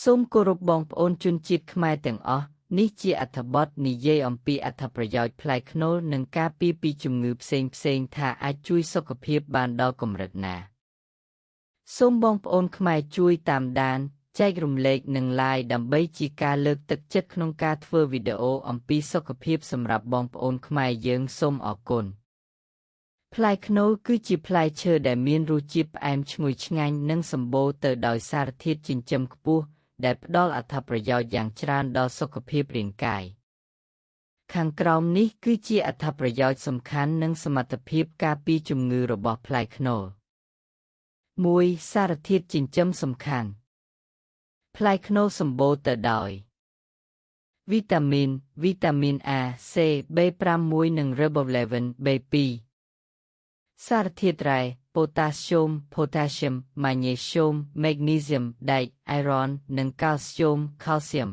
សូមគោរពបងប្អូនជនជាតិខ្មែរទាំងអស់នេះជាអត្ថបទនិយាយអំពីអត្ថប្រយោជន៍ផ្លែខ្នុរនិងការពារពីជំងឺផ្សេងៗថាអាចជួយសុខភាពបានដល់កម្រិតណាសូមបងប្អូនខ្មែរជួយតាមដានចែករំលែកនិង Like ដើម្បីជាការលើកទឹកចិត្តក្នុងការធ្វើវីដេអូអំពីសុខភាពសម្រាប់បងប្អូនខ្មែរយើងសូមអរគុណផ្លែខ្នុរគឺជាផ្លែឈើដែលមានរសជាតិផ្អែមឈ្ងុយឆ្ងាញ់និងសម្បូរទៅដោយសារធាតុចិញ្ចឹមខ្ពស់ដែលផ្ដល់អត្ថប្រយោជន៍យ៉ាងច្រើនដល់សុខភាពរាងកាយខាងក្រោមនេះគឺជាអត្ថប្រយោជន៍សំខាន់និងសមត្ថភាពការពារជំងឺរបស់ផ្លែខ្នុរ 1. សារធាតុចិញ្ចឹមសំខាន់ផ្លែខ្នុរសម្បូរទៅដោយវីតាមីន A, C, B6 និង Riboflavin B2 សារធាតុរ៉ែ potassium, magnesium, magnesium, ដែក iron និង calcium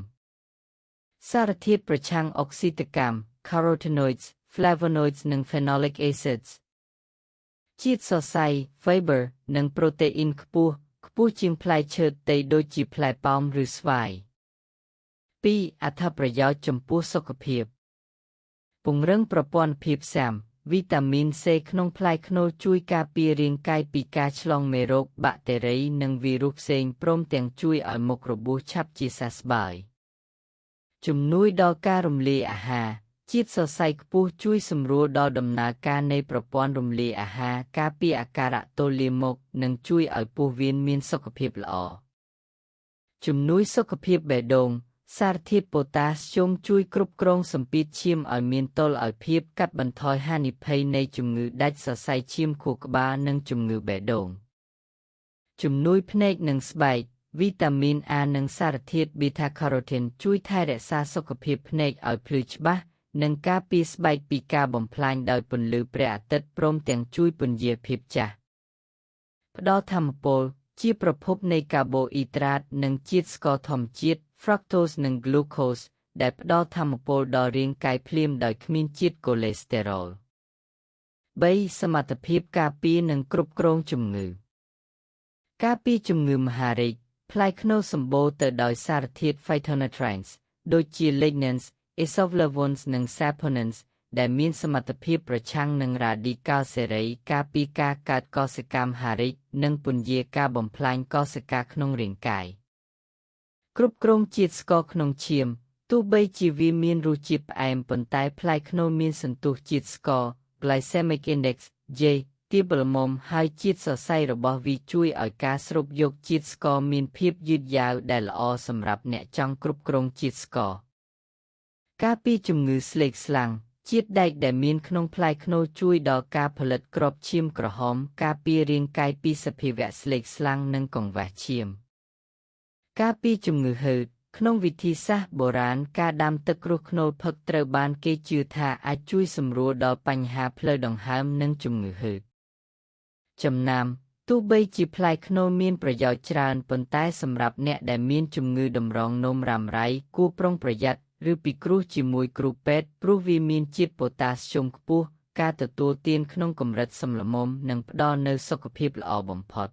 សារធាតុប្រឆាំងអុកស៊ីតកម្ម carotenoids, flavonoids និង phenolic acids ជាតិសរសៃ fiber និងប្រូតេអ៊ីនខ្ពស់ជាងផ្លែឈើផ្ទៃដូចជាផ្លែប៉ោមឬស្វាយ 2. អត្ថប្រយោជន៍ចំពោះសុខភាពពង្រឹងប្រព័ន្ធភាពស៊ាំវីតាមីន C ក្នុងផ្លែខ្នុរជួយការពាររាងកាយពីការឆ្លងមេរោគបាក់តេរីនិងវីរុសផ្សេងព្រមទាំងជួយឲ្យមុខរបួសឆាប់ជាសះស្បើយជំនួយដល់ការរំលាយអាហារជាតិសរសៃខ្ពស់ជួយសម្រួលដល់ដំណើរការនៃប្រព័ន្ធរំលាយអាហារការពារអាការៈទល់លាមកនិងជួយឲ្យពោះវៀនមានសុខភាពល្អជំនួយសុខភាពបេះដូងសារធាតុប៉ូតាស្យូមជួយគ្រប់គ្រងសម្ពាធឈាមឲ្យមានតុល្យភាពកាត់បន្ថយហានិភ័យនៃជំងឺដាច់សរសៃឈាមខួរក្បាលនិងជំងឺបេះដូងជំនួយភ្នែកនិងស្បែកវីតាមីន A និងសារធាតុ Beta Carotene ជួយថែរក្សាសុខភាពភ្នែកឲ្យភ្លឺច្បាស់និងការពារស្បែកពីការបំផ្លាញដោយពន្លឺព្រះអាទិត្យព្រមទាំងជួយពន្យារភាពចាស់ផ្ដល់ថាមពលជាប្រភពនៃកាបូអ៊ីដ្រាតនិងជាតិស្ករធម្មជាតិ fructose និង glucose ដែលផ្ដល់ថាមពលដល់រាងកាយភ្លាមដោយគ្មានជាតិកូលេស្តេរ៉ុល 3. សមត្ថភាពការពារនិងគ្រប់គ្រងជំងឺការពារជំងឺមហារីកផ្លែខ្នុរសម្បូរទៅដោយសារធាតុ phytonutrients ដូចជា lignans, isoflavones និង saponins ដែលមានសមត្ថភាពប្រឆាំងនឹងរ៉ាឌីកាល់សេរីការពារការកើតកោសិកាមហារីកនិងពន្យារការបំផ្លាញកោសិកាក្នុងរាងកាយគ្រប់គ្រងជាតិស្ករក្នុងឈាមទោះបីជាវាមានរសជាតិផ្អែមប៉ុន្តែផ្លែខ្នុរមានសន្ទុះជាតិស្ករ glycemic index J ទាបល្មមហើយជាតិសរសៃរបស់វាជួយឲ្យការស្រូបយកជាតិស្ករមានភាពយឺតយ៉ាវដែលល្អសម្រាប់អ្នកចង់គ្រប់គ្រងជាតិស្ករការពារជំងឺស្លេកស្លាំងជាតិដែកដែលមានក្នុងផ្លែខ្នុរជួយដល់ការផលិតគ្រាប់ឈាមក្រហមការពាររាងកាយពីសភាវៈស្លេកស្លាំងនិងកង្វះឈាមការពារជំងឺហឺតក្នុងវិធីសាស្ត្របុរាណការដាំទឹកក្រូចខ្នុរផឹកត្រូវបានគេជឿថាអាចជួយសម្រួលដល់បញ្ហាផ្លូវដង្ហើមនិងជំងឺហឺតចំណាំទោះបីជាផ្លែខ្នុរមានប្រយោជន៍ច្រើនប៉ុន្តែសម្រាប់អ្នកដែលមានជំងឺតម្រងនោមរ៉ាំរ៉ៃគួរប្រុងប្រយ័ត្នឬពិគ្រោះជាមួយគ្រូពេទ្យព្រោះវាមានជាតិប៉ូតាស្យូមខ្ពស់ការទទួលទានក្នុងកម្រិតសមល្មមនឹងផ្ដល់នូវសុខភាពល្អបំផុត